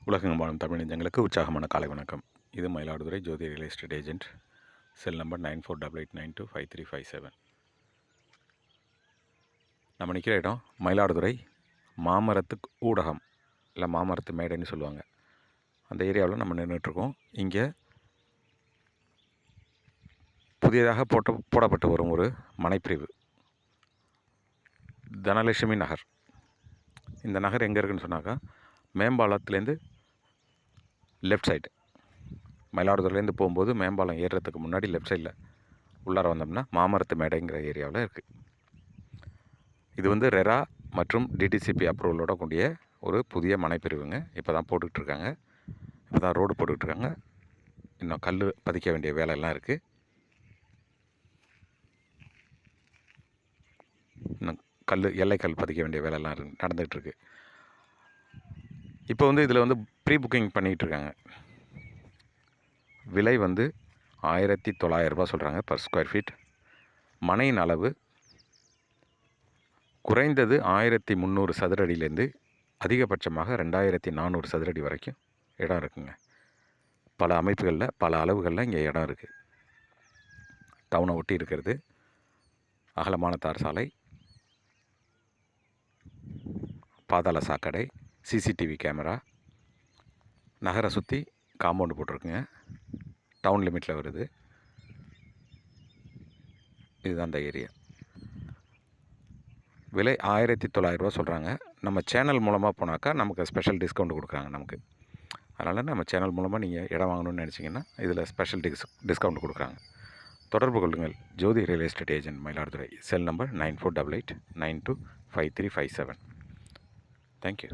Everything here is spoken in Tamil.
உலகெங்கும் வாழும் தமிழ் நெஞ்சங்களுக்கு உற்சாகமான காலை வணக்கம். இது Mayiladuthurai Jothi real estate agent. Cell number 9488925357. நம்ம நிற்கிற இடம் மயிலாடுதுறை மாமரத்து ஊடகம், இல்லை மாமரத்து மேடைன்னு சொல்லுவாங்க. அந்த ஏரியாவில் நம்ம நின்றுட்டுருக்கோம். இங்கே புதியதாக போடப்பட்டு வரும் ஒரு மனைப்பிரிவு, தனலட்சுமி நகர். இந்த நகர் எங்கே இருக்குதுன்னு சொன்னாக்கா, மேம்பாலத்துலேருந்து லெஃப்ட் சைடு, மயிலாடுதுறையிலேருந்து போகும்போது மேம்பாலம் ஏறுறதுக்கு முன்னாடி லெஃப்ட் சைடில் உள்ளார வந்தோம்னா மாமரத்து மேடைங்கிற ஏரியாவில் இருக்குது. இது வந்து ரெரா மற்றும் டிடிசிபி அப்ரூவலோட கூடிய ஒரு புதிய மனைப்பிரிவுங்க. இப்போ தான் போட்டுக்கிட்டுருக்காங்க. இப்போ தான் ரோடு போட்டுக்கிட்டுருக்காங்க. இன்னும் கல் பதிக்க வேண்டிய வேலையெல்லாம் இருக்குது. இன்னும் எல்லைக்கல் பதிக்க வேண்டிய வேலையெல்லாம் நடந்துகிட்ருக்கு. இப்போ வந்து இதில் வந்து ப்ரீ புக்கிங் பண்ணிகிட்ருக்காங்க. விலை வந்து 1900 ரூபா சொல்கிறாங்க பர் ஸ்கொயர் ஃபீட். மனையின் அளவு குறைந்தது 1300 சதுர அடியிலேருந்து அதிகபட்சமாக 2400 சதுர அடி வரைக்கும் இடம் இருக்குங்க. பல அமைப்புகளில் பல அளவுகளில் இங்கே இடம் இருக்குது. டவுனை ஒட்டி இருக்கிறது, அகலமான தார் சாலை, பாதாள சாக்கடை, சிசிடிவி கேமரா, நகரை சுற்றி காம்பவுண்டு போட்டிருக்குங்க. டவுன் லிமிட்டில் வருது. இதுதான் அந்த ஏரியா. விலை 1900 ரூபா சொல்கிறாங்க. நம்ம சேனல் மூலமாக போனாக்கா நமக்கு ஸ்பெஷல் டிஸ்கவுண்ட் கொடுக்குறாங்க நமக்கு. அதனால் நம்ம சேனல் மூலமாக நீங்கள் இடம் வாங்கணும்னு நினச்சிங்கன்னா இதில் ஸ்பெஷல் டிஸ்கவுண்ட் கொடுக்குறாங்க. தொடர்பு கொள்ளுங்கள். Jothi real estate agent, Mayiladuthurai. Cell number 9488925357. Thank you.